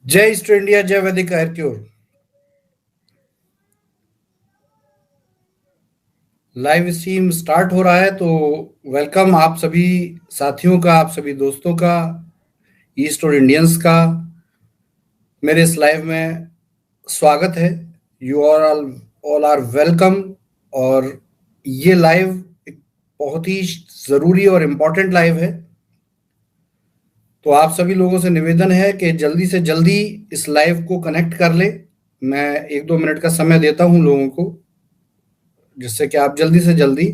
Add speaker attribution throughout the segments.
Speaker 1: जय east India, जय Vaidik आर्क्योर। Live stream start हो रहा है, तो वेलकम आप सभी साथियों का, आप सभी दोस्तों का, ईस्ट और इंडियंस का मेरे इस लाइव में स्वागत है। You are all are welcome. और ये लाइव एक बहुत ही ज़रूरी और इम्पोर्टेंट लाइव है, तो आप सभी लोगों से निवेदन है कि जल्दी से जल्दी इस लाइव को कनेक्ट कर ले। मैं 1-2 मिनट का समय देता हूं लोगों को, जिससे कि आप जल्दी से जल्दी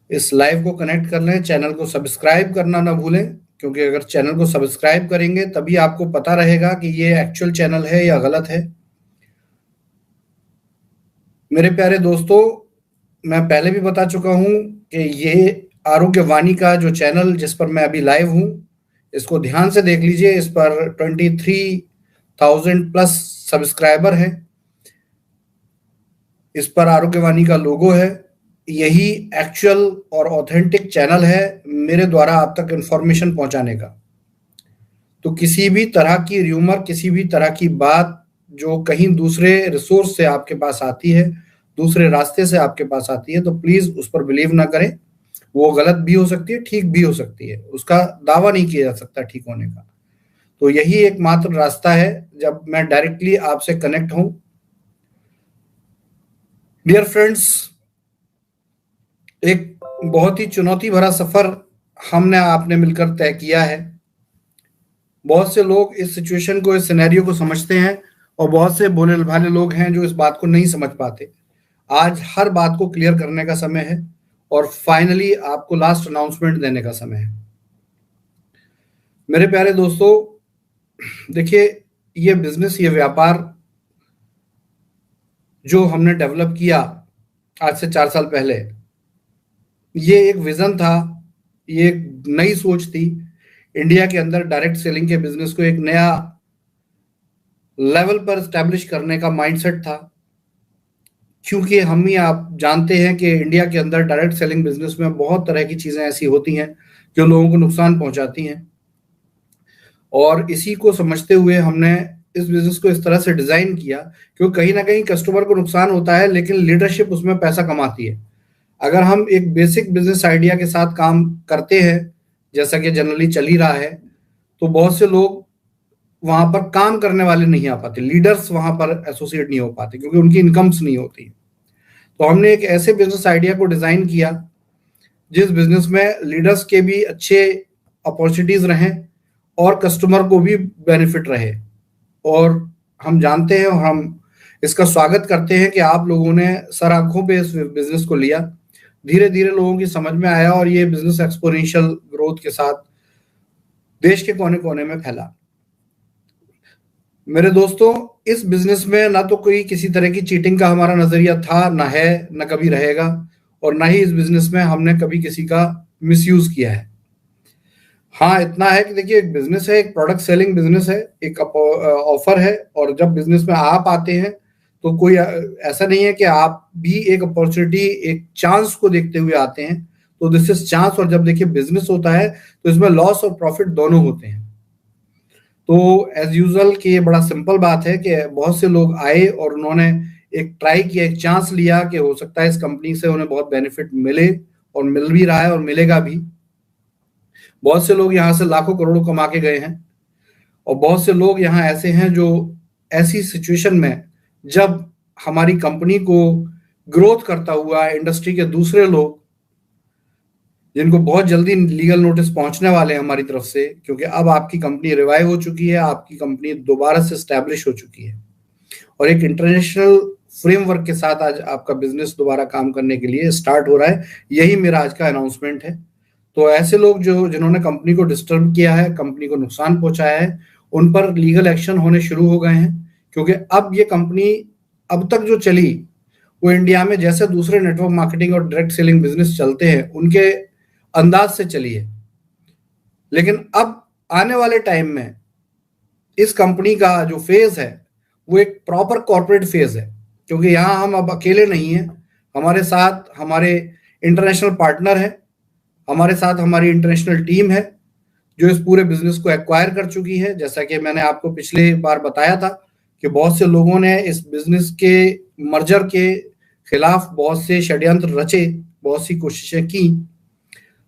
Speaker 1: इस लाइव को कनेक्ट कर लें। चैनल को सब्सक्राइब करना ना भूलें, क्योंकि अगर चैनल को सब्सक्राइब करेंगे तभी आपको पता रहेगा कि ये एक्चुअल चैनल है या गलत है। मेरे प्यारे दोस्तों, मैं पहले भी बता चुका हूं कि ये आरोग्यवाणी का जो चैनल जिस पर मैं अभी लाइव हूं, इसको ध्यान से देख लीजिए। इस पर 23,000 प्लस सब्सक्राइबर हैं। इस पर आरोग्यवाणी का लोगो है। यही एक्चुअल और ऑथेंटिक चैनल है मेरे द्वारा आप तक इंफॉर्मेशन पहुंचाने का। तो किसी भी तरह की र्यूमर, किसी भी तरह की बात जो कहीं दूसरे रिसोर्स से आपके पास आती है, दूसरे रास्ते से आपके पास आती है, तो प्लीज उस पर बिलीव ना करें। वो गलत भी हो सकती है, ठीक भी हो सकती है, उसका दावा नहीं किया जा सकता ठीक होने का। तो यही एकमात्र रास्ता है जब मैं डायरेक्टली आपसे कनेक्ट हूं। डियर फ्रेंड्स, एक बहुत ही चुनौती भरा सफर हमने आपने मिलकर तय किया है। बहुत से लोग इस सिचुएशन को, इस सिनेरियो को समझते हैं, और बहुत से भोले भाले लोग हैं जो इस बात को नहीं समझ पाते। आज हर बात को क्लियर करने का समय है, और फाइनली आपको लास्ट अनाउंसमेंट देने का समय है। मेरे प्यारे दोस्तों, देखिए, ये बिजनेस, ये व्यापार जो हमने डेवलप किया आज से 4 साल पहले, ये एक विजन था, ये एक नई सोच थी। इंडिया के अंदर डायरेक्ट सेलिंग के बिजनेस को एक नया लेवल पर स्टैब्लिश करने का माइंडसेट था। क्योंकि हम ही आप जानते हैं कि इंडिया के अंदर डायरेक्ट सेलिंग बिजनेस में बहुत तरह की चीजें ऐसी होती हैं जो लोगों को नुकसान पहुंचाती हैं, और इसी को समझते हुए हमने इस बिजनेस को इस तरह से डिजाइन किया, क्योंकि कहीं ना कहीं कस्टमर को नुकसान होता है, लेकिन लीडरशिप उसमें पैसा कमाती है। अगर हम एक बेसिक बिजनेस आइडिया के साथ काम करते हैं, जैसा कि जनरली चल ही रहा है, तो बहुत से लोग वहां पर काम करने वाले नहीं आ पाते, लीडर्स वहां पर एसोसिएट नहीं हो पाते, क्योंकि उनकी इनकम्स नहीं होती। तो हमने एक ऐसे बिजनेस आइडिया को डिजाइन किया जिस बिजनेस में लीडर्स के भी अच्छे अपॉर्चुनिटीज रहें और कस्टमर को भी बेनिफिट रहे। और हम जानते हैं और हम इसका स्वागत करते हैं कि आप लोगों ने सर आंखों पे इस बिजनेस को लिया। धीरे धीरे लोगों की समझ में आया, और ये बिजनेस एक्सपोनेंशियल ग्रोथ के साथ देश के कोने कोने में फैला। मेरे दोस्तों, इस बिजनेस में ना तो कोई किसी तरह की चीटिंग का हमारा नजरिया था, ना है, ना कभी रहेगा, और ना ही इस बिजनेस में हमने कभी किसी का मिसयूज किया है। हाँ, इतना है कि देखिए, एक बिजनेस है, एक प्रोडक्ट सेलिंग बिजनेस है, एक ऑफर है, और जब बिजनेस में आप आते हैं तो कोई ऐसा नहीं है कि आप भी एक अपॉर्चुनिटी, एक चांस को देखते हुए आते हैं। तो दिस इज चांस, और जब देखिए बिजनेस होता है तो इसमें लॉस और प्रॉफिट दोनों होते हैं। तो एज यूजुअल कि ये बड़ा सिंपल बात है कि बहुत से लोग आए और उन्होंने एक ट्राई किया, एक चांस लिया कि हो सकता है इस कंपनी से उन्हें बहुत बेनिफिट मिले, और मिल भी रहा है और मिलेगा भी। बहुत से लोग यहाँ से लाखों करोड़ों कमा के गए हैं, और बहुत से लोग यहाँ ऐसे हैं जो ऐसी सिचुएशन में, जब हमारी कंपनी को ग्रोथ करता हुआ इंडस्ट्री के दूसरे लोग, जिनको बहुत जल्दी लीगल नोटिस पहुंचने वाले हैं हमारी तरफ से, क्योंकि अब आपकी कंपनी रिवाइव हो चुकी है, आपकी कंपनी दोबारा से स्टैब्लिश हो चुकी है, और एक इंटरनेशनल फ्रेमवर्क के साथ आज आपका बिजनेस दोबारा काम करने के लिए स्टार्ट हो रहा है। यही मेरा आज का अनाउंसमेंट है। तो ऐसे लोग जो जिन्होंने कंपनी को डिस्टर्ब किया है, कंपनी को नुकसान पहुंचाया है, उन पर लीगल एक्शन होने शुरू हो गए हैं। क्योंकि अब ये कंपनी अब तक जो चली, वो इंडिया में जैसे दूसरे नेटवर्क मार्केटिंग और डायरेक्ट सेलिंग बिजनेस चलते हैं उनके अंदाज से चली है। लेकिन अब आने वाले टाइम में इस कंपनी का जो फेज है वो एक प्रॉपर कॉर्पोरेट फेज है, क्योंकि यहाँ हम अब अकेले नहीं हैं। हमारे साथ हमारे इंटरनेशनल पार्टनर हैं, हमारे साथ हमारी इंटरनेशनल टीम है, जो इस पूरे बिजनेस को एक्वायर कर चुकी है। जैसा कि मैंने आपको पिछले बार बताया था कि बहुत से लोगों ने इस बिजनेस के मर्जर के खिलाफ बहुत से षड्यंत्र रचे, बहुत सी कोशिशें की,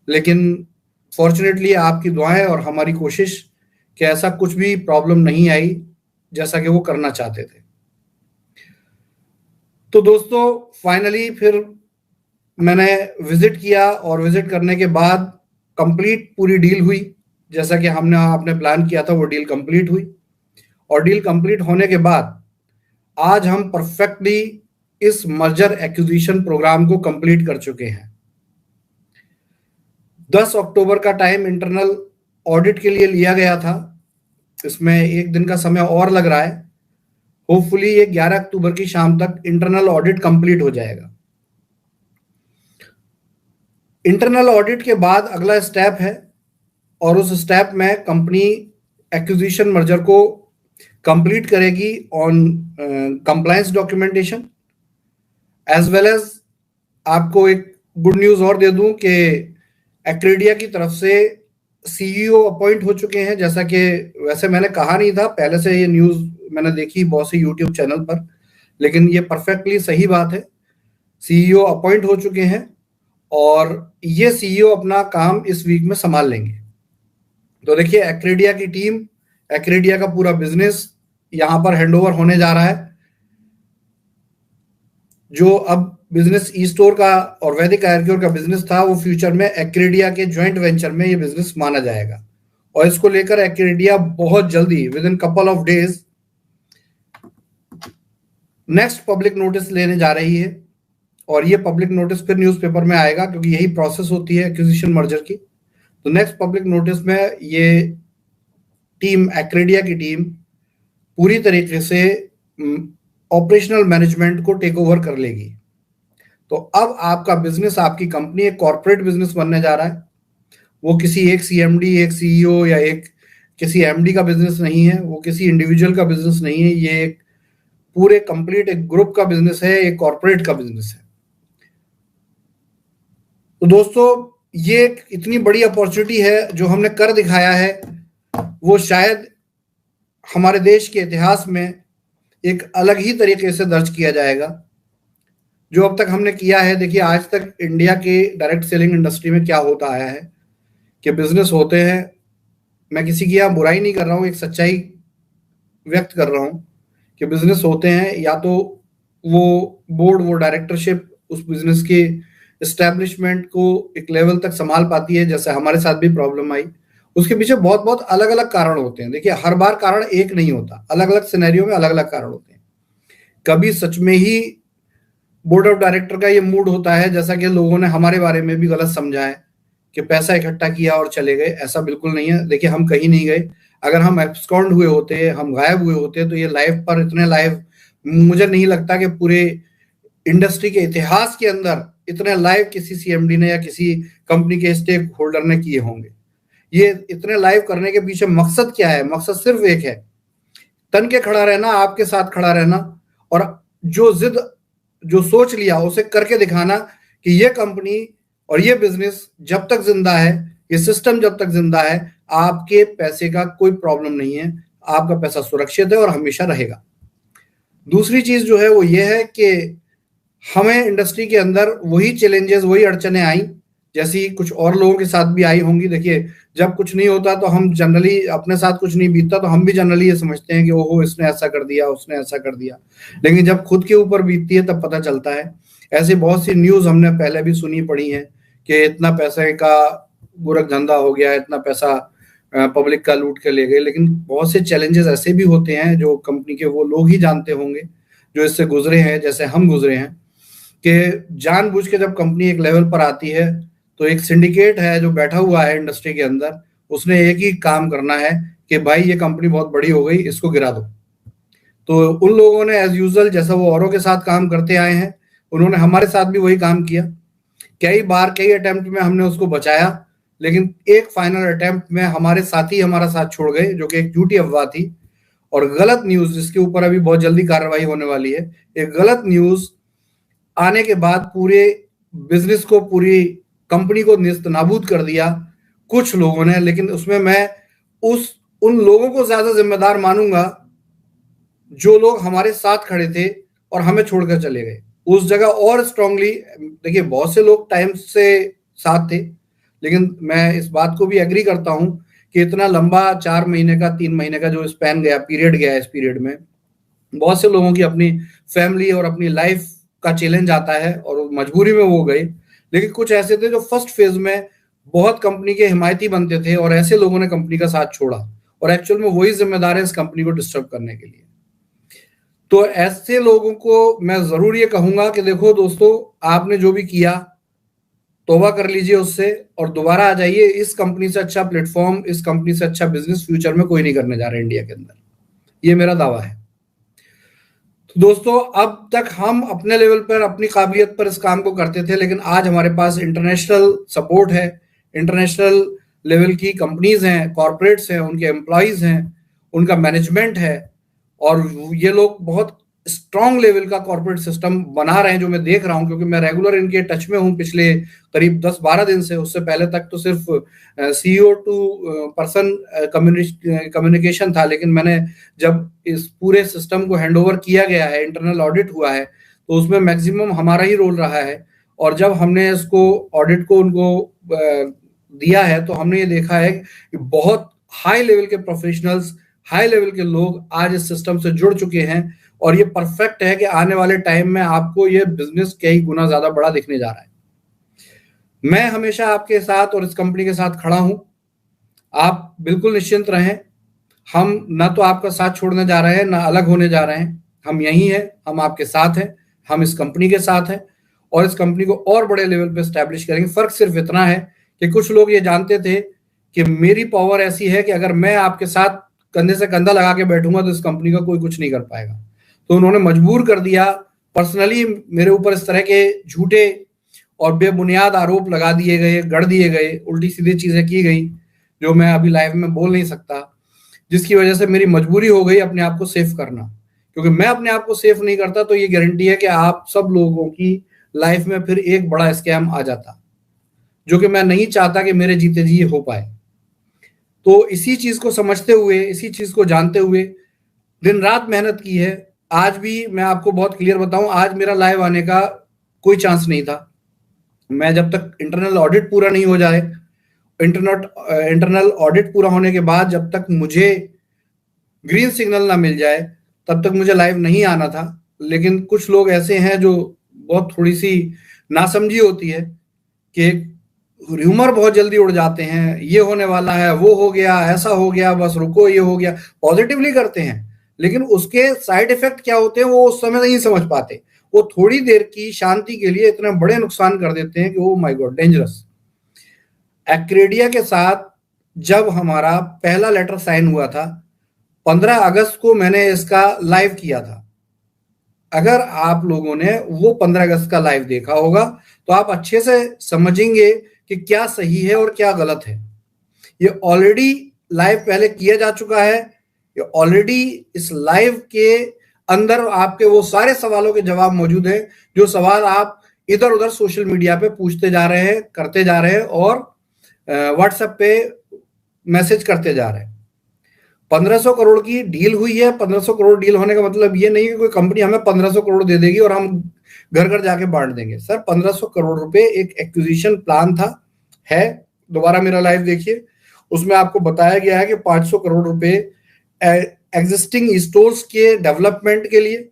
Speaker 1: लेकिन फॉर्चुनेटली आपकी दुआएं और हमारी कोशिश कि ऐसा कुछ भी प्रॉब्लम नहीं आई जैसा कि वो करना चाहते थे। तो दोस्तों फाइनली फिर मैंने विजिट किया और विजिट करने के बाद कंप्लीट पूरी डील हुई। जैसा कि हमने आपने प्लान किया था वो डील कंप्लीट हुई, और डील कंप्लीट होने के बाद आज हम परफेक्टली इस मर्जर एक्विजिशन प्रोग्राम को कंप्लीट कर चुके हैं। 10 अक्टूबर का टाइम इंटरनल ऑडिट के लिए लिया गया था। इसमें एक दिन का समय और लग रहा है। होपफुली ये 11 अक्टूबर की शाम तक इंटरनल ऑडिट कंप्लीट हो जाएगा। इंटरनल ऑडिट के बाद अगला स्टेप है, और उस स्टेप में कंपनी एक्विजिशन मर्जर को कंप्लीट करेगी on compliance documentation as well as. आपको एक गुड न्यूज और दे दूं कि एक्रेडिया की तरफ से सीईओ अपॉइंट हो चुके हैं। जैसा कि वैसे मैंने कहा नहीं था, पहले से ये न्यूज मैंने देखी बहुत से यूट्यूब चैनल पर, लेकिन ये परफेक्टली सही बात है। सीईओ अपॉइंट हो चुके हैं और ये सीईओ अपना काम इस वीक में संभाल लेंगे। तो देखिए एक्रेडिया की टीम, एक्रेडिया का पूरा बिजनेस यहां पर हैंडओवर होने जा रहा है। जो अब बिजनेस ई स्टोर का और वैदिक आयुर्वेद का बिजनेस था, वो फ्यूचर में एक्रेडिया के ज्वाइंट वेंचर में ये बिजनेस माना जाएगा। और इसको लेकर एक्रेडिया बहुत जल्दी with in couple of days next public notice लेने जा रही है, और ये पब्लिक नोटिस फिर न्यूज़पेपर में आएगा, क्योंकि यही प्रोसेस होती है एक्विजिशन मर्जर की। तो नेक्स्ट पब्लिक नोटिस में ये टीम, एक्रेडिया की टीम पूरी तरीके से ऑपरेशनल मैनेजमेंट को टेक ओवर कर लेगी। तो अब आपका बिजनेस, आपकी कंपनी एक कॉर्पोरेट बिजनेस बनने जा रहा है। वो किसी एक सीएमडी, एक सीईओ या एक किसी एमडी का बिजनेस नहीं है, वो किसी इंडिविजुअल का बिजनेस नहीं है। ये एक पूरे कंप्लीट एक ग्रुप का बिजनेस है, एक कॉर्पोरेट का बिजनेस है। तो दोस्तों ये इतनी बड़ी अपॉर्चुनिटी है जो हमने कर दिखाया है, वो शायद हमारे देश के इतिहास में एक अलग ही तरीके से दर्ज किया जाएगा जो अब तक हमने किया है। देखिए आज तक इंडिया के डायरेक्ट सेलिंग इंडस्ट्री में क्या होता आया है कि बिजनेस होते हैं, मैं किसी की यहाँ बुराई नहीं कर रहा हूँ, एक सच्चाई व्यक्त कर रहा हूँ कि बिजनेस होते हैं, या तो वो बोर्ड, वो डायरेक्टरशिप उस बिजनेस के एस्टेब्लिशमेंट को एक लेवल तक संभाल पाती है, जैसे हमारे साथ भी प्रॉब्लम आई। उसके पीछे बहुत बहुत अलग अलग कारण होते हैं। देखिए हर बार कारण एक नहीं होता, अलग अलग सिनेरियो में अलग अलग कारण होते हैं। कभी सच में ही बोर्ड ऑफ डायरेक्टर का ये मूड होता है, जैसा कि लोगों ने हमारे बारे में भी गलत समझा है कि पैसा इकट्ठा किया और चले गए। ऐसा बिल्कुल नहीं है। देखिए हम कहीं नहीं गए। अगर हम एब्सकॉन्ड हुए होते, हम गायब हुए होते, तो ये लाइव पर इतने लाइव मुझे नहीं लगता कि पूरे इंडस्ट्री के इतिहास के अंदर इतने लाइव किसी सीएमडी ने या किसी कंपनी के स्टेक होल्डर ने किए होंगे। ये इतने लाइव करने के पीछे मकसद क्या है? मकसद सिर्फ एक है, तन के खड़ा रहना, आपके साथ खड़ा रहना, और जो जिद, जो सोच लिया उसे करके दिखाना कि ये कंपनी और ये बिजनेस जब तक जिंदा है, ये सिस्टम जब तक जिंदा है, आपके पैसे का कोई प्रॉब्लम नहीं है, आपका पैसा सुरक्षित है और हमेशा रहेगा। दूसरी चीज जो है वो ये है कि हमें इंडस्ट्री के अंदर वही चैलेंजेस, वही अड़चने आई जैसी कुछ और लोगों के साथ भी आई होंगी। देखिए जब कुछ नहीं होता तो हम जनरली, अपने साथ कुछ नहीं बीतता तो हम भी जनरली ये समझते हैं कि ओहो इसने ऐसा कर दिया, उसने ऐसा कर दिया, लेकिन जब खुद के ऊपर बीतती है तब पता चलता है। ऐसी बहुत सी न्यूज हमने पहले भी सुनी पड़ी है कि इतना पैसे का गोरख धंधा हो गया, इतना पैसा पब्लिक का लूट के ले गए। लेकिन बहुत से चैलेंजेस ऐसे भी होते हैं जो कंपनी के वो लोग ही जानते होंगे जो इससे गुजरे हैं, जैसे हम गुजरे हैं, कि जानबूझ के जब कंपनी एक लेवल पर आती है तो एक सिंडिकेट है जो बैठा हुआ है इंडस्ट्री के अंदर, उसने एक ही काम करना है कि भाई ये कंपनी बहुत बड़ी हो गई, इसको गिरा दो। तो उन लोगों ने एज यूजुअल, जैसा वो औरों के साथ काम करते आए हैं, उन्होंने हमारे साथ भी वही काम किया। कई बार, कई अटेम्प्ट में हमने उसको बचाया, लेकिन एक फाइनल अटेम्प्ट में हमारे साथी हमारा साथ छोड़ गए, जो कि एक झूठी अफवाह थी और गलत न्यूज, जिसके ऊपर अभी बहुत जल्दी कार्रवाई होने वाली है। एक गलत न्यूज आने के बाद पूरे बिजनेस को, पूरी कंपनी को नेस्तनाबूद कर दिया। कुछ लोगों ने, लेकिन उसमें मैं उन लोगों को ज्यादा जिम्मेदार मानूंगा जो लोग हमारे साथ खड़े थे और हमें छोड़कर चले गए उस जगह। और स्ट्रांगली देखिए, बहुत से लोग टाइम से साथ थे, लेकिन मैं इस बात को भी एग्री करता हूं कि इतना लंबा 4 महीने का 3 महीने का जो स्पैन गया, पीरियड गया, इस पीरियड में बहुत से लोगों की अपनी फैमिली और अपनी लाइफ का चैलेंज आता है और मजबूरी में वो गए। लेकिन कुछ ऐसे थे जो फर्स्ट फेज में बहुत कंपनी के हिमायती बनते थे और ऐसे लोगों ने कंपनी का साथ छोड़ा, और एक्चुअल में वही जिम्मेदार है इस कंपनी को डिस्टर्ब करने के लिए। तो ऐसे लोगों को मैं जरूर ये कहूंगा कि देखो दोस्तों, आपने जो भी किया तौबा कर लीजिए उससे और दोबारा आ जाइए। इस कंपनी से अच्छा प्लेटफॉर्म, इस कंपनी से अच्छा बिजनेस फ्यूचर में कोई नहीं करने जा रहा है इंडिया के अंदर, ये मेरा दावा है। तो दोस्तों, अब तक हम अपने लेवल पर अपनी काबिलियत पर इस काम को करते थे, लेकिन आज हमारे पास इंटरनेशनल सपोर्ट है, इंटरनेशनल लेवल की कंपनीज हैं, कॉरपोरेट्स हैं, उनके एम्प्लॉयज हैं, उनका मैनेजमेंट है, और ये लोग बहुत स्ट्रांग लेवल का कॉर्पोरेट सिस्टम बना रहे हैं, जो मैं देख रहा हूं, क्योंकि मैं रेगुलर इनके टच में हूं पिछले करीब 10-12 दिन से। उससे पहले तक तो सिर्फ सीईओ टू पर्सन कम्युनिकेशन था, लेकिन मैंने जब इस पूरे सिस्टम को हैंडओवर किया गया है, इंटरनल ऑडिट हुआ है, तो उसमें मैक्सिमम हमारा ही रोल रहा है। और जब हमने इसको ऑडिट को उनको दिया है, तो हमने ये देखा है कि बहुत हाई लेवल के प्रोफेशनल्स, हाई लेवल के लोग आज इस सिस्टम से जुड़ चुके हैं, और ये परफेक्ट है कि आने वाले टाइम में आपको ये बिजनेस कई गुना ज्यादा बड़ा दिखने जा रहा है। मैं हमेशा आपके साथ और इस कंपनी के साथ खड़ा हूं, आप बिल्कुल निश्चिंत रहें। हम ना तो आपका साथ छोड़ने जा रहे हैं, ना अलग होने जा रहे हैं। हम यही हैं, हम आपके साथ हैं, हम इस कंपनी के साथ हैं, और इस कंपनी को और बड़े लेवल पे एस्टैब्लिश करेंगे। फर्क सिर्फ इतना है कि कुछ लोग ये जानते थे कि मेरी पावर ऐसी है कि अगर मैं आपके साथ कंधे से कंधा लगा के बैठूंगा तो इस कंपनी का कोई कुछ नहीं कर पाएगा। तो उन्होंने मजबूर कर दिया, पर्सनली मेरे ऊपर इस तरह के झूठे और बेबुनियाद आरोप लगा दिए गए, गढ़ दिए गए, उल्टी सीधी चीजें की गई जो मैं अभी लाइव में बोल नहीं सकता, जिसकी वजह से मेरी मजबूरी हो गई अपने आप को सेफ करना। क्योंकि मैं अपने आप को सेफ नहीं करता तो ये गारंटी है कि आप सब लोगों की लाइफ में फिर एक बड़ा स्कैम आ जाता, जो कि मैं नहीं चाहता कि मेरे जीते जी हो पाए। तो इसी चीज को समझते हुए, इसी चीज को जानते हुए दिन रात मेहनत की है। आज भी मैं आपको बहुत क्लियर बताऊं, आज मेरा लाइव आने का कोई चांस नहीं था। मैं जब तक इंटरनल ऑडिट पूरा नहीं हो जाए, इंटरनल ऑडिट पूरा होने के बाद जब तक मुझे ग्रीन सिग्नल ना मिल जाए, तब तक मुझे लाइव नहीं आना था। लेकिन कुछ लोग ऐसे हैं जो बहुत थोड़ी सी नासमझी होती है कि र्यूमर बहुत जल्दी उड़ जाते हैं, ये होने वाला है, वो हो गया, ऐसा हो गया, बस रुको, ये हो गया, पॉजिटिवली करते हैं, लेकिन उसके साइड इफेक्ट क्या होते हैं वो उस समय नहीं समझ पाते। वो थोड़ी देर की शांति के लिए इतने बड़े नुकसान कर देते हैं कि ओ माय गॉड, डेंजरस। एक्रेडिया के साथ जब हमारा पहला लेटर साइन हुआ था, 15 अगस्त को मैंने इसका लाइव किया था। अगर आप लोगों ने वो 15 अगस्त का लाइव देखा होगा तो आप अच्छे से समझेंगे कि क्या सही है और क्या गलत है। ये ऑलरेडी लाइव पहले किया जा चुका है। ये ऑलरेडी इस लाइव के अंदर आपके वो सारे सवालों के जवाब मौजूद हैं, जो सवाल आप इधर उधर सोशल मीडिया पे पूछते जा रहे हैं, करते जा रहे हैं, और व्हाट्सएप पे मैसेज करते जा रहे हैं। 1500 करोड़ की डील हुई है। 1500 करोड़ डील होने का मतलब ये नहीं कि कोई कंपनी हमें 1500 करोड़ दे देगी और हम घर घर जाके बांट देंगे। सर, 1500 करोड़ रुपए एक एक्विजिशन प्लान था, है। दोबारा मेरा लाइव देखिए, उसमें आपको बताया गया है कि 500 करोड़ रुपए एग्जिस्टिंग स्टोर्स के डेवलपमेंट के लिए,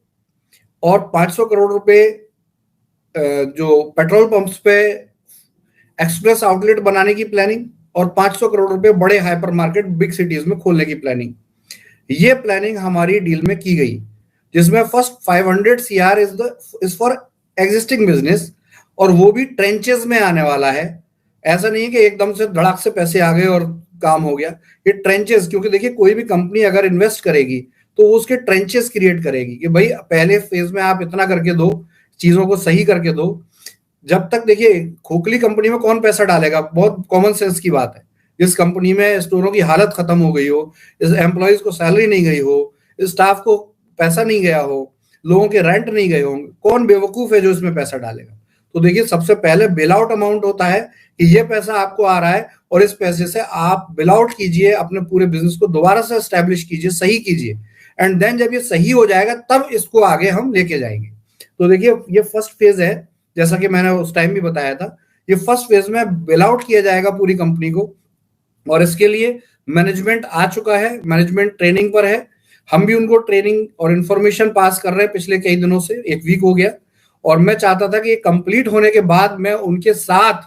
Speaker 1: और 500 करोड़ रुपए जो पेट्रोल पंप्स पे एक्सप्रेस आउटलेट बनाने की प्लानिंग, और 500 करोड़ रुपए बड़े हाइपर मार्केट बिग सिटीज में खोलने की प्लानिंग। ये प्लानिंग हमारी डील में की गई, जिसमें first 500 CR is for existing business, और वो भी ट्रेंचेस में आने वाला है। ऐसा नहीं है कि एकदम से धड़ाक से पैसे आ गए और काम हो गया। ये ट्रेंचेस, क्योंकि देखिए कोई भी कंपनी अगर इन्वेस्ट करेगी तो वो उसके ट्रेंचेस क्रिएट करेगी कि भाई पहले फेज में आप इतना करके दो, चीजों को सही करके दो। जब तक देखिए खोखली कंपनी में कौन पैसा डालेगा, बहुत कॉमन सेंस की बात है। जिस कंपनी में स्टोरों की हालत खत्म हो गई हो, इस एम्प्लॉयज को सैलरी नहीं गई हो, स्टाफ को पैसा नहीं गया हो, लोगों के रेंट नहीं गए होंगे, कौन बेवकूफ है जो इसमें पैसा डालेगा। तो देखिए सबसे पहले बेल आउट अमाउंट होता है कि ये पैसा आपको आ रहा है और इस पैसे से आप बेल आउट कीजिए, अपने पूरे बिजनेस को दोबारा से एस्टेब्लिश कीजिए, सही कीजिए, एंड देन जब ये सही हो जाएगा तब इसको आगे हम लेके जाएंगे। तो देखिए ये फर्स्ट फेज है, जैसा कि मैंने उस टाइम भी बताया था, ये फर्स्ट फेज में बेल आउट किया जाएगा पूरी कंपनी को, और इसके लिए मैनेजमेंट आ चुका है, मैनेजमेंट ट्रेनिंग पर है। हम भी उनको ट्रेनिंग और इंफॉर्मेशन पास कर रहे हैं पिछले कई दिनों से, 1 वीक हो गया, और मैं चाहता था कि ये कंप्लीट होने के बाद मैं उनके साथ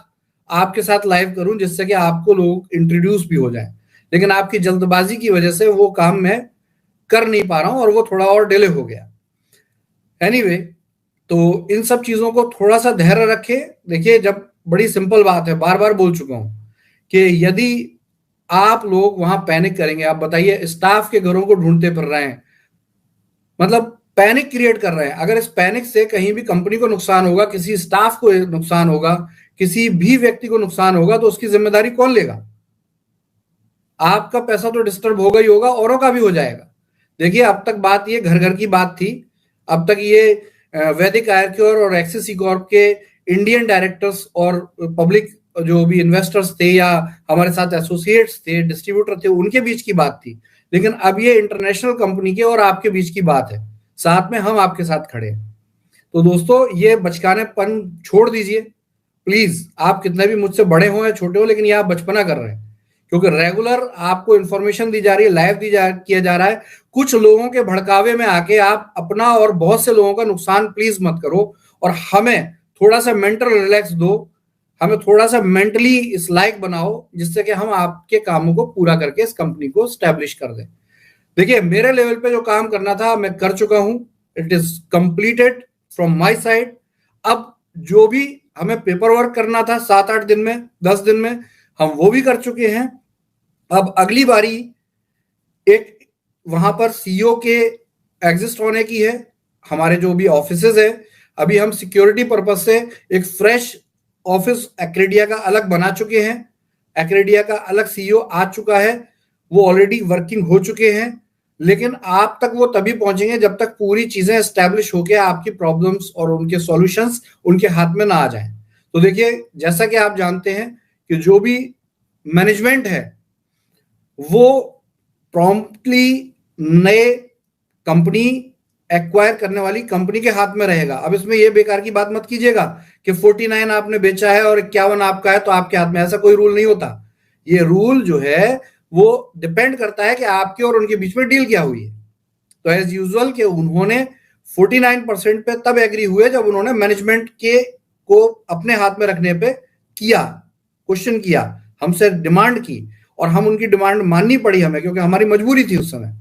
Speaker 1: आपके साथ लाइव करूं, जिससे कि आपको लोग इंट्रोड्यूस भी हो जाए, लेकिन आपकी जल्दबाजी की वजह से वो काम मैं कर नहीं पा रहा हूं और वो थोड़ा और डिले हो गया। एनीवे, तो इन सब चीजों को थोड़ा सा धैर्य रखें। देखिए जब बड़ी सिंपल बात है, बार बार बोल चुका हूं कि यदि आप लोग वहां पैनिक करेंगे, आप बताइए स्टाफ के घरों को ढूंढते फिर रहे हैं, मतलब पैनिक क्रिएट कर रहे हैं, अगर इस पैनिक से कहीं भी कंपनी को नुकसान होगा, किसी स्टाफ को नुकसान होगा, किसी भी व्यक्ति को नुकसान होगा, तो उसकी जिम्मेदारी कौन लेगा? आपका पैसा तो डिस्टर्ब होगा ही होगा, औरों का भी हो जाएगा। देखिए अब तक बात ये घर घर की बात थी, अब तक ये वैदिक आयरक्योर और एक्सिस कॉर्प के इंडियन डायरेक्टर्स और पब्लिक जो भी इन्वेस्टर्स थे या हमारे साथ एसोसिएट्स थे, डिस्ट्रीब्यूटर थे, उनके बीच की बात थी, लेकिन अब ये इंटरनेशनल कंपनी के और आपके बीच की बात है, साथ में हम आपके साथ खड़े हैं। तो दोस्तों ये बचकानेपन छोड़ दीजिए प्लीज, आप कितने भी मुझसे बड़े हो या छोटे हो, लेकिन ये आप बचपना कर रहे हैं, क्योंकि रेगुलर आपको इंफॉर्मेशन दी जा रही है, लाइव किया जा रहा है। कुछ लोगों के भड़कावे में आके आप अपना और बहुत से लोगों का नुकसान प्लीज मत करो, और हमें थोड़ा सा मेंटल रिलैक्स दो, हमें थोड़ा सा मेंटली इस लायक बनाओ, जिससे कि हम आपके कामों को पूरा करके इस कंपनी को स्टैब्लिश कर दें। देखिए मेरे लेवल पे जो काम करना था मैं कर चुका हूं, it is completed from my side. अब जो भी हमें पेपर वर्क करना था 7-8 दिन में, 10 दिन में, हम वो भी कर चुके हैं। अब अगली बारी एक वहां पर सीईओ के एग्जिस्ट होने की है, हमारे जो भी ऑफिसेज है, अभी हम सिक्योरिटी पर्पज से एक फ्रेश ऑफिस एक्रेडिया का अलग बना चुके हैं, एक्रेडिया का अलग सीईओ आ चुका है, वो ऑलरेडी वर्किंग हो चुके हैं, लेकिन आप तक वो तभी पहुंचेंगे जब तक पूरी चीजें एस्टेब्लिश होकर आपकी प्रॉब्लम्स और उनके सॉल्यूशंस उनके हाथ में ना आ जाएं। तो देखिए जैसा कि आप जानते हैं कि जो भी मैनेजमेंट है वो प्रॉम्प्टली नए कंपनी एक्वायर करने वाली कंपनी के हाथ में रहेगा। अब इसमें यह बेकार की बात मत कीजिएगा कि 49 आपने बेचा है और 51 आपका है तो आपके हाथ में, ऐसा कोई रूल नहीं होता। ये रूल जो है वो डिपेंड करता है कि आपके और उनके बीच में डील क्या हुई है। तो एज यूजुअल कि उन्होंने 49% पे तब एग्री हुए जब उन्होंने मैनेजमेंट के को अपने हाथ में रखने पे किया, क्वेश्चन किया, हमसे डिमांड की, और हम उनकी डिमांड माननी पड़ी हमें, क्योंकि हमारी मजबूरी थी उस समय।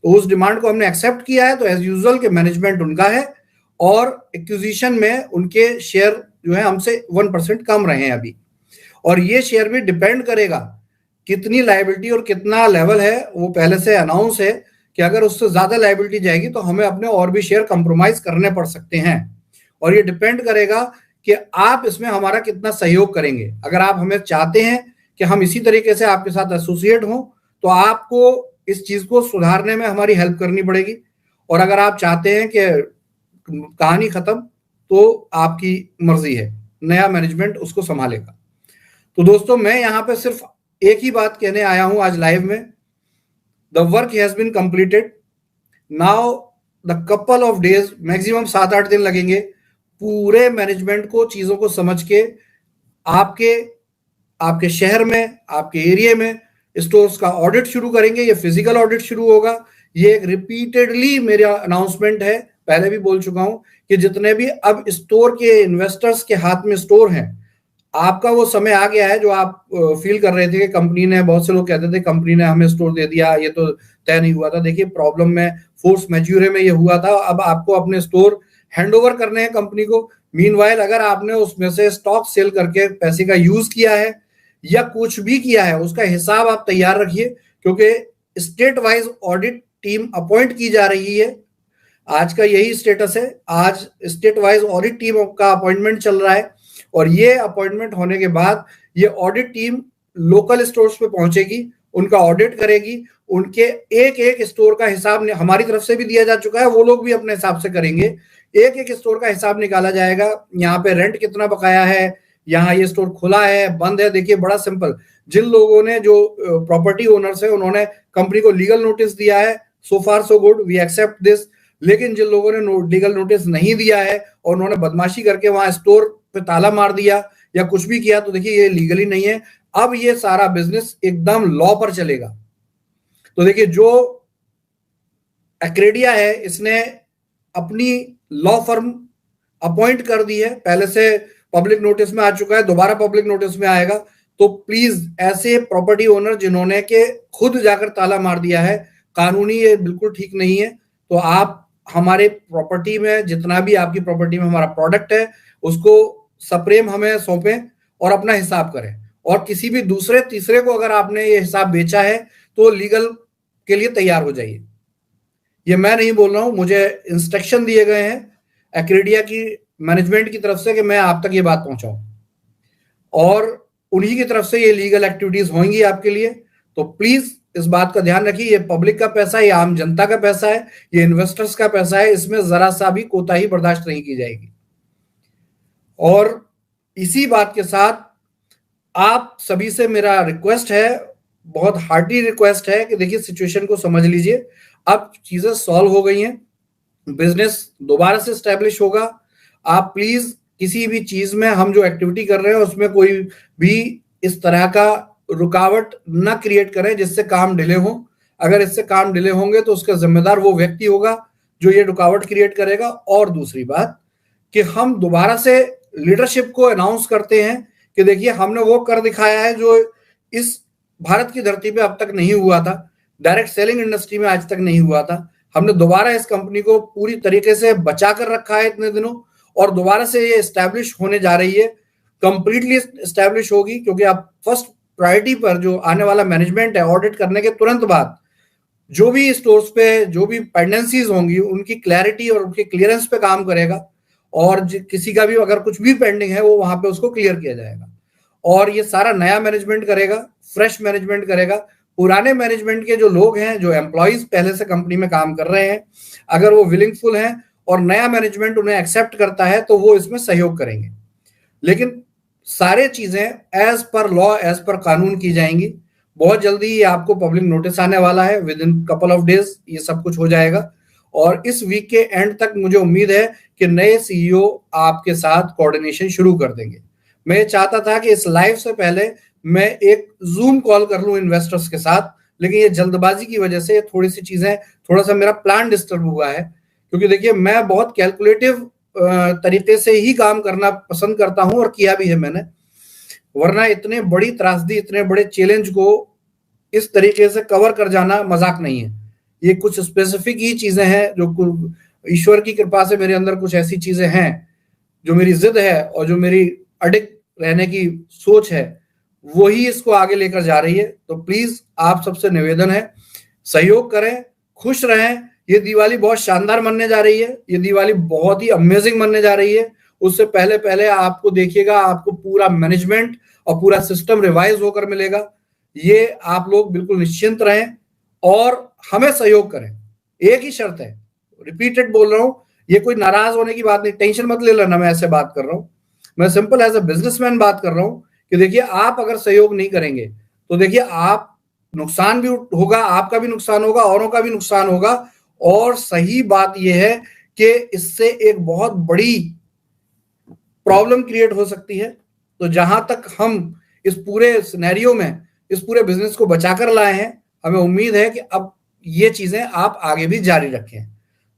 Speaker 1: तो उस डिमांड को हमने एक्सेप्ट किया है। तो एज यूजुअल के मैनेजमेंट उनका है और एक्विजिशन में उनके शेयर जो है हमसे 1% कम रहे हैं अभी, और ये शेयर भी डिपेंड करेगा कितनी लायबिलिटी और कितना लेवल है, वो पहले से अनाउंस है कि अगर उससे ज्यादा लायबिलिटी जाएगी तो हमें अपने और भी शेयर कंप्रोमाइज करने पड़ सकते हैं, और ये डिपेंड करेगा कि आप इसमें हमारा कितना सहयोग करेंगे। अगर आप हमें चाहते हैं कि हम इसी तरीके से आपके साथ एसोसिएट हों तो आपको इस चीज को सुधारने में हमारी हेल्प करनी पड़ेगी, और अगर आप चाहते हैं कि कहानी खत्म तो आपकी मर्जी है, नया मैनेजमेंट उसको संभालेगा। तो दोस्तों मैं यहां पे सिर्फ एक ही बात कहने आया हूं आज लाइव में, the work has been completed now, the couple of days, maximum 7-8 दिन लगेंगे पूरे मैनेजमेंट को चीजों को समझ के आपके शहर में, आपके एरिया में स्टोर्स का ऑडिट शुरू करेंगे। ये फिजिकल ऑडिट शुरू होगा, ये एक रिपीटेडली मेरा अनाउंसमेंट है, पहले भी बोल चुका हूं कि जितने भी अब स्टोर के इन्वेस्टर्स के हाथ में स्टोर हैं, आपका वो समय आ गया है जो आप फील कर रहे थे कि कंपनी ने, बहुत से लोग कहते थे कंपनी ने हमें स्टोर दे दिया, ये तो तय नहीं हुआ था। देखिए प्रॉब्लम में फोर्स मैज्यूरे में ये हुआ था, अब आपको अपने स्टोर हैंडओवर करने हैं कंपनी को। मीनवाइल अगर आपने उसमें से स्टॉक सेल करके पैसे का यूज किया है या कुछ भी किया है, उसका हिसाब आप तैयार रखिए, क्योंकि state wise audit team appoint की जा रही है। आज का यही स्टेटस है, आज स्टेट वाइज ऑडिट टीम का अपॉइंटमेंट चल रहा है, और ये अपॉइंटमेंट होने के बाद ये ऑडिट टीम लोकल स्टोर्स पे पहुंचेगी उनका ऑडिट करेगी, उनके एक एक स्टोर का हिसाब हमारी तरफ से भी दिया जा चुका है, वो लोग भी अपने हिसाब से करेंगे। एक एक स्टोर का हिसाब निकाला जाएगा, यहाँ पे रेंट कितना बकाया है, यहाँ ये स्टोर खुला है, बंद है। देखिए बड़ा सिंपल, जिन लोगों ने, जो प्रॉपर्टी ओनर्स है, उन्होंने कंपनी को लीगल नोटिस दिया है, so far so good, we accept this. लेकिन जिन लोगों ने लीगल नोटिस नहीं दिया है और उन्होंने बदमाशी करके वहां स्टोर पे ताला मार दिया या कुछ भी किया, तो देखिए ये लीगली नहीं है। अब ये सारा बिजनेस एकदम लॉ पर चलेगा। तो देखिए जो एक्रेडिया है, इसने अपनी लॉ फर्म अपॉइंट कर दी है, पहले से पब्लिक नोटिस में आ चुका है, दोबारा पब्लिक नोटिस में आएगा। तो प्लीज ऐसे प्रॉपर्टी ओनर जिन्होंने के खुद जाकर ताला मार दिया है, कानूनी ये बिल्कुल ठीक नहीं है। तो आप हमारे प्रॉपर्टी में, जितना भी आपकी प्रॉपर्टी में हमारा प्रोडक्ट है, उसको सप्रेम हमें सौंपें और अपना हिसाब करें। और किसी भी दूसरे तीसरे को अगर आपने ये हिसाब बेचा है तो लीगल के लिए तैयार हो जाइए। ये मैं नहीं बोल रहा हूं, मुझे इंस्ट्रक्शन दिए गए हैं एक्रेडिया की मैनेजमेंट की तरफ से कि मैं आप तक ये बात पहुंचाऊं, और उन्हीं की तरफ से ये लीगल एक्टिविटीज होंगी आपके लिए। तो प्लीज इस बात का ध्यान रखिए, ये पब्लिक का पैसा है, ये आम जनता का पैसा है, ये इन्वेस्टर्स का पैसा है, इसमें जरा सा भी कोताही बर्दाश्त नहीं की जाएगी। और इसी बात के साथ आप सभी से मेरा रिक्वेस्ट है, बहुत हार्टी रिक्वेस्ट है कि देखिए सिचुएशन को समझ लीजिए। अब चीजें सॉल्व हो गई हैं, बिजनेस दोबारा से स्टैब्लिश होगा। आप प्लीज किसी भी चीज में, हम जो एक्टिविटी कर रहे हैं उसमें कोई भी इस तरह का रुकावट ना क्रिएट करें जिससे काम डिले हो। अगर इससे काम डिले होंगे तो उसका जिम्मेदार वो व्यक्ति होगा जो ये रुकावट क्रिएट करेगा। और दूसरी बात कि हम दोबारा से लीडरशिप को अनाउंस करते हैं कि देखिए हमने वो कर दिखाया है जो इस भारत की धरती पे अब तक नहीं हुआ था, डायरेक्ट सेलिंग इंडस्ट्री में आज तक नहीं हुआ था। हमने दोबारा इस कंपनी को पूरी तरीके से बचा कर रखा है इतने दिनों, और दोबारा से ये एस्टैब्लिश होने जा रही है, कंप्लीटली एस्टैब्लिश होगी। क्योंकि आप फर्स्ट प्रायोरिटी पर जो आने वाला मैनेजमेंट है, ऑडिट करने के तुरंत बाद जो भी स्टोर्स पे जो भी पेंडेंसीज होंगी उनकी क्लैरिटी और उनके क्लियरेंस पे काम करेगा, और किसी का भी अगर कुछ भी पेंडिंग है वो वहां पे उसको क्लियर किया जाएगा। और ये सारा नया मैनेजमेंट करेगा, फ्रेश मैनेजमेंट करेगा। पुराने मैनेजमेंट के जो लोग हैं, जो एम्प्लॉइज पहले से कंपनी में काम कर रहे हैं, अगर वो विलिंगफुल हैं और नया मैनेजमेंट उन्हें एक्सेप्ट करता है तो वो इसमें सहयोग करेंगे। लेकिन सारे चीजें as per law, as per कानून की जाएंगी। बहुत जल्दी ये आपको पब्लिक नोटिस आने वाला है, with in couple of days ये सब कुछ हो जाएगा। और इस वीक के एंड तक मुझे उम्मीद है कि नए सीईओ आपके साथ कोऑर्डिनेशन शुरू कर देंगे। मैं चाहता था कि इस लाइव से पहले मैं एक जूम कॉल कर लूं इन्वेस्टर्स के साथ, लेकिन ये जल्दबाजी की वजह से थोड़ी सी चीजें, थोड़ा सा मेरा प्लान डिस्टर्ब हुआ है। क्योंकि देखिए मैं बहुत कैलकुलेटिव तरीके से ही काम करना पसंद करता हूं, और किया भी है मैंने। वरना इतने बड़ी त्रासदी, इतने बड़े चैलेंज को इस तरीके से कवर कर जाना मजाक नहीं है। ये कुछ स्पेसिफिक ही चीजें हैं जो ईश्वर की कृपा से मेरे अंदर कुछ ऐसी चीजें हैं, जो मेरी जिद है और जो मेरी अडिग रहने की सोच है, वही इसको आगे लेकर जा रही है। तो प्लीज आप सबसे निवेदन है, सहयोग करें, खुश रहें। ये दिवाली बहुत शानदार मनने जा रही है, ये दिवाली बहुत ही अमेजिंग मनने जा रही है। उससे पहले पहले आपको देखिएगा, आपको पूरा मैनेजमेंट और पूरा सिस्टम रिवाइज होकर मिलेगा। ये आप लोग बिल्कुल निश्चिंत रहें और हमें सहयोग करें। एक ही शर्त है, रिपीटेड बोल रहा हूं, ये कोई नाराज होने की बात नहीं, टेंशन मत ले लेना मैं ऐसे बात कर रहा हूं। मैं सिंपल एज अ बिजनेसमैन बात कर रहा हूं कि देखिए आप अगर सहयोग नहीं करेंगे तो देखिए आप नुकसान भी होगा, आपका भी नुकसान होगा, औरों का भी नुकसान होगा। और सही बात यह है कि इससे एक बहुत बड़ी प्रॉब्लम क्रिएट हो सकती है। तो जहां तक हम इस पूरे सिनेरियो में इस पूरे बिजनेस को बचाकर लाए हैं, हमें उम्मीद है कि अब ये चीजें आप आगे भी जारी रखें।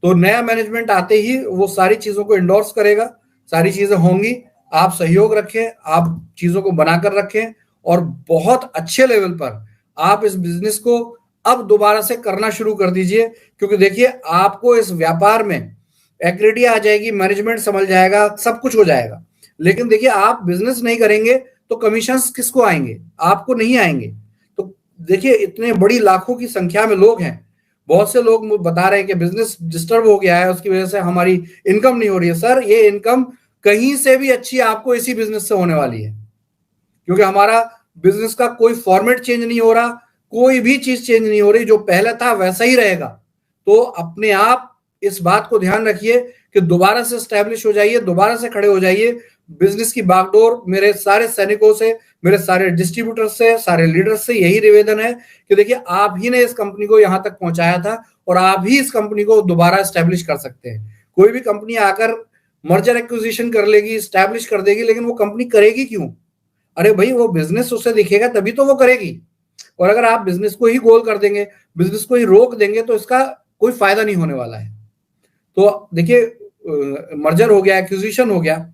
Speaker 1: तो नया मैनेजमेंट आते ही वो सारी चीजों को इंडोर्स करेगा, सारी चीजें होंगी। आप सहयोग रखें, आप चीजों को बनाकर रखें, और बहुत अच्छे लेवल पर आप इस बिजनेस को अब दोबारा से करना शुरू कर दीजिए। क्योंकि देखिए आपको इस व्यापार में एक्रेडिया आ जाएगी, मैनेजमेंट संभल जाएगा, सब कुछ हो जाएगा। लेकिन देखिए आप बिजनेस नहीं करेंगे तो कमीशंस किसको आएंगे? आपको नहीं आएंगे। तो देखिए इतने बड़ी लाखों की संख्या में लोग हैं, बहुत से लोग बता रहे हैं कि बिजनेस डिस्टर्ब हो गया है, उसकी वजह से हमारी इनकम नहीं हो रही है। सर, ये इनकम कहीं से भी अच्छी आपको इसी बिजनेस से होने वाली है, क्योंकि हमारा बिजनेस का कोई फॉर्मेट चेंज नहीं हो रहा, कोई भी चीज चेंज नहीं हो रही, जो पहले था वैसा ही रहेगा। तो अपने आप इस बात को ध्यान रखिए कि दोबारा से स्टैब्लिश हो जाइए, दोबारा से खड़े हो जाइए। बिजनेस की बागडोर मेरे सारे सैनिकों से, मेरे सारे डिस्ट्रीब्यूटर से, सारे लीडर्स से यही निवेदन है कि देखिए, आप ही ने इस कंपनी को यहां तक पहुंचाया था और आप ही इस कंपनी को दोबारा स्टैब्लिश कर सकते हैं। कोई भी कंपनी आकर मर्जर एक्विजिशन कर लेगी, स्टैब्लिश कर देगी, लेकिन वो कंपनी करेगी क्यों? अरे भाई, वो बिजनेस उसे दिखेगा तभी तो वो करेगी। और अगर आप बिजनेस को ही गोल कर देंगे, बिजनेस को ही रोक देंगे, तो इसका कोई फायदा नहीं होने वाला है। तो देखिए, मर्जर हो गया, एक्विजिशन हो गया,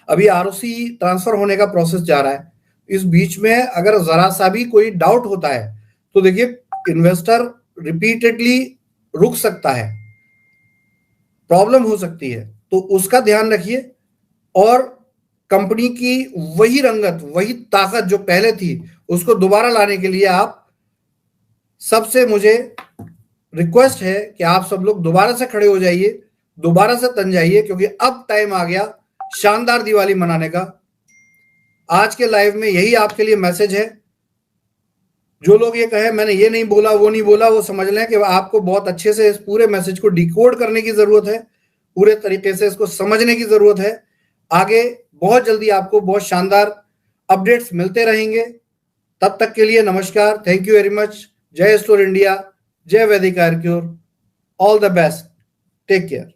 Speaker 1: अभी आरओसी ट्रांसफर होने का प्रोसेस जा रहा है। इस बीच में अगर जरा सा भी कोई डाउट होता है तो देखिए, इन्वेस्टर रिपीटेडली रुक सकता है, प्रॉब्लम हो सकती है, तो उसका ध्यान रखिए। और कंपनी की वही रंगत, वही ताकत जो पहले थी, उसको दोबारा लाने के लिए आप सबसे मुझे रिक्वेस्ट है कि आप सब लोग दोबारा से खड़े हो जाइए, दोबारा से तन जाइए, क्योंकि अब टाइम आ गया शानदार दिवाली मनाने का। आज के लाइव में यही आपके लिए मैसेज है। जो लोग ये कहे मैंने ये नहीं बोला, वो नहीं बोला, वो समझ लें कि आपको बहुत अच्छे से इस पूरे मैसेज को डिकोड करने की जरूरत है, पूरे तरीके से इसको समझने की जरूरत है। आगे बहुत जल्दी आपको बहुत शानदार अपडेट्स मिलते रहेंगे। तब तक के लिए नमस्कार, थैंक यू वेरी मच। जय स्टोर इंडिया, जय Vaidik Arcure, all the best, take care.